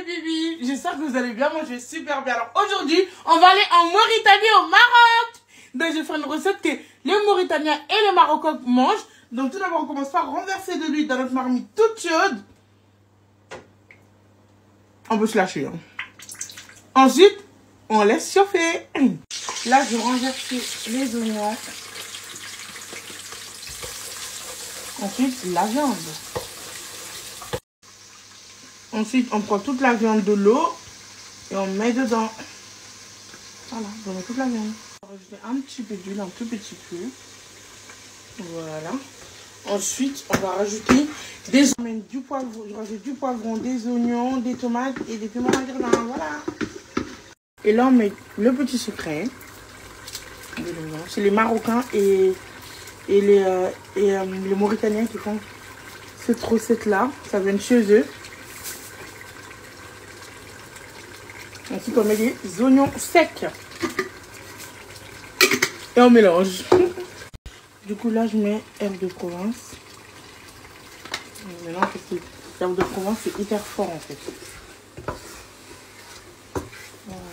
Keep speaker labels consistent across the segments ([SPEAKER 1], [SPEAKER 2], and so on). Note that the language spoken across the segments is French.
[SPEAKER 1] les bibis, j'espère que vous allez bien, moi je vais super bien. Alors aujourd'hui, on va aller en Mauritanie, au Maroc. Donc je vais faire une recette que les Mauritaniens et les Marocains mangent. Donc tout d'abord, on commence par renverser de l'huile dans notre marmite toute chaude. On peut se lâcher. Hein. Ensuite, on laisse chauffer. Là, je renverse les oignons. Ensuite, la viande. Ensuite, on prend toute la viande de l'eau et on met dedans. Voilà, on met toute la viande. On va rajouter un petit peu d'huile, un tout petit peu. Voilà. Ensuite, on va rajouter du poivron. Je rajoute du poivron, des oignons, des tomates et des piments maghrébins. Voilà. Et là, on met le petit secret. C'est les Marocains et les Mauritaniens qui font cette recette-là. Ça vient de chez eux. Ensuite, on met des oignons secs. Et on mélange. Du coup, là, je mets herbe de Provence. On mélange parce que l'herbe de Provence, c'est hyper fort, en fait. Voilà.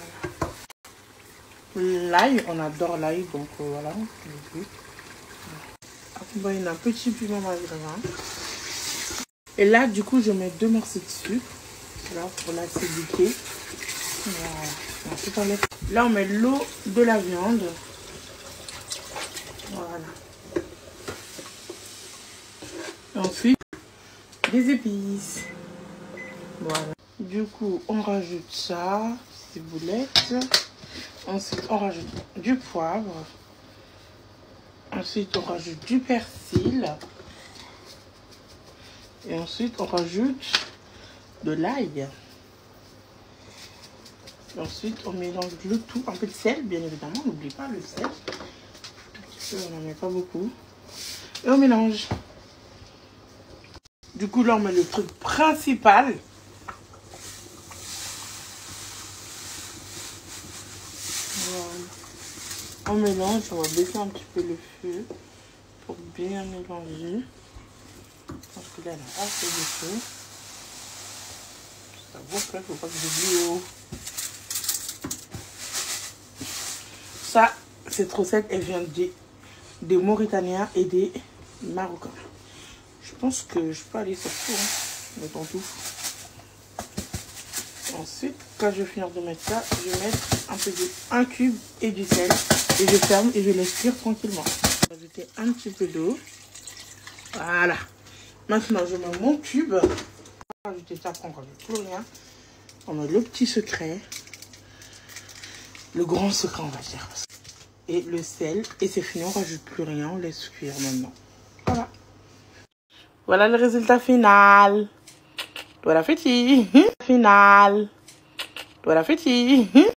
[SPEAKER 1] L'ail, on adore l'ail, donc voilà. Accompagné d'un petit piment maghrébin. Et là, du coup, je mets 2 morceaux de sucre. Là, pour l'acidité. Voilà. Ensuite, là, on met l'eau de la viande. Voilà. Et ensuite, des épices. Voilà. Du coup, on rajoute ça, ciboulette. Ensuite, on rajoute du poivre. Ensuite, on rajoute du persil. Et ensuite, on rajoute de l'ail. Ensuite, on mélange le tout. Un peu de sel, bien évidemment. N'oublie pas le sel. On n'en met pas beaucoup. Et on mélange. Du coup, là, on met le truc principal. Voilà. On mélange. On va baisser un petit peu le feu pour bien mélanger. Je pense que là, elle a assez de feu. Ça vaut pas, il ne faut pas que j'oublie l'eau. Ça, cette recette, elle vient des Mauritaniens et des Marocains. Je pense que je peux aller sur tout. Hein. Mettons tout. Ensuite, quand je vais finir de mettre ça, je vais mettre un cube et du sel. Et je ferme et je laisse cuire tranquillement. Je vais ajouter un petit peu d'eau. Voilà. Maintenant, je mets mon cube. On va rajouter ça, après on ne rajoute plus rien. On met le petit secret. Le grand secret, on va dire. Et le sel. Et c'est fini, on ne rajoute plus rien. On laisse cuire maintenant. Voilà. Voilà le résultat final. Bon appétit. Final. Bon appétit.